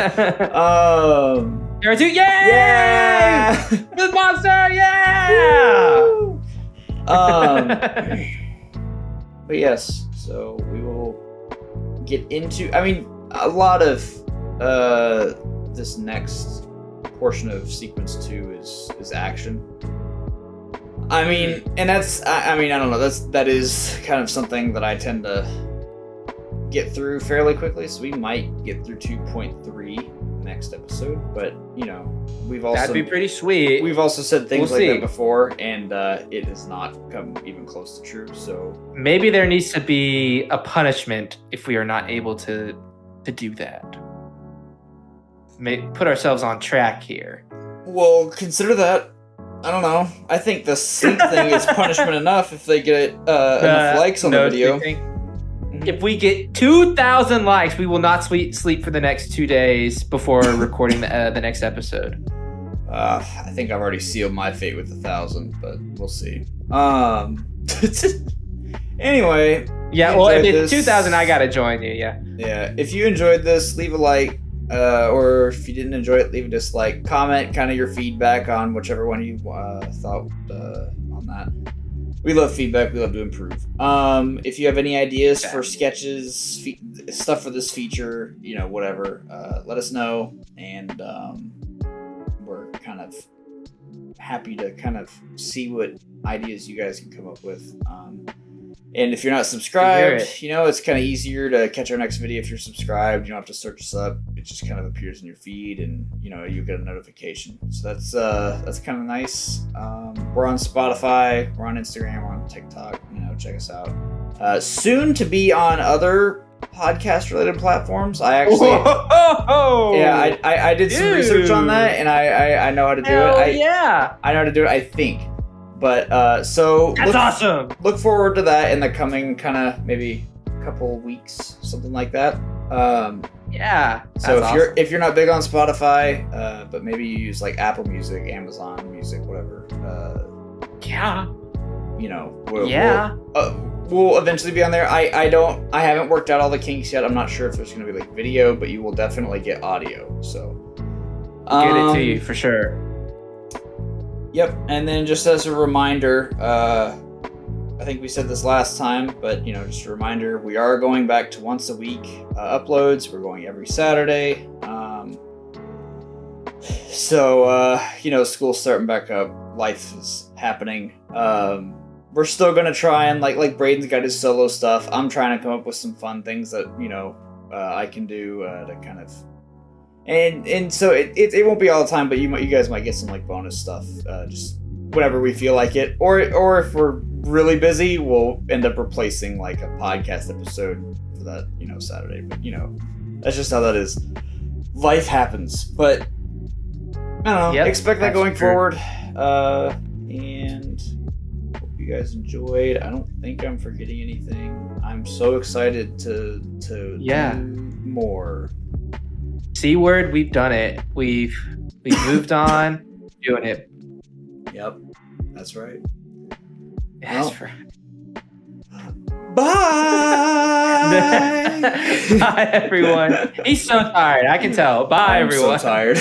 Camera 2. Yay! Yeah! The monster. Yeah! Woo! But yes, so we will get into. I mean, a lot of this next portion of sequence 2 is action. I mean, and that's. I mean, I don't know. That is kind of something that I tend to get through fairly quickly. So we might get through 2.3 next episode, but you know, we've also That'd be pretty sweet. We've also said things We'll like see. that before, and it has not come even close to true. So Maybe there needs to be a punishment if we are not able to do that. Put ourselves on track here. well, consider that. I don't know. I think the sleep thing is punishment enough if they get enough likes on the video. If we get 2,000 likes, we will not sleep for the next 2 days before recording the next episode. I think I've already sealed my fate with 1,000, but we'll see. Anyway, Yeah, well, if enjoyed it's this. 2,000, I gotta join you. Yeah. Yeah, if you enjoyed this, leave a like. Or if you didn't enjoy it, leave a dislike. Comment kind of your feedback on whichever one you thought on that. We love feedback. We love to improve. If you have any ideas for sketches, stuff for this feature, you know, whatever, let us know. And we're kind of happy to kind of see what ideas you guys can come up with. And if you're not subscribed, it's kind of easier to catch our next video if you're subscribed. You don't have to search us up. It just kind of appears in your feed, and you get a notification. So that's kind of nice. We're on Spotify, we're on Instagram, we're on TikTok. Check us out. Soon to be on other podcast related platforms. I actually I did some research on that, and I know how to do it. I know how to do it, I think. But so that's awesome. Look forward to that in the coming kind of maybe couple weeks, something like that. So if you're not big on Spotify, but maybe you use like Apple Music, Amazon Music, whatever. We'll eventually be on there. I haven't worked out all the kinks yet. I'm not sure if there's going to be like video, but you will definitely get audio. So get it to you for sure. Yep. And then just as a reminder, I think we said this last time, but just a reminder, we are going back to once a week uploads. We're going every Saturday. School's starting back up. Life is happening. We're still gonna try and like Braydan's got his solo stuff. I'm trying to come up with some fun things that I can do to kind of, and so it won't be all the time, but you guys might get some like bonus stuff just whenever we feel like it, or if we're really busy, we'll end up replacing like a podcast episode for that Saturday. But that's just how that is. Life happens, but I don't know. Expect that going forward. And hope you guys enjoyed. I don't think I'm forgetting anything. I'm so excited to do more. C word, we've done it. We've moved on, doing it. Yep, that's right. That's right. Bye. Bye, everyone. He's so tired. I can tell. Bye, everyone. I'm so tired.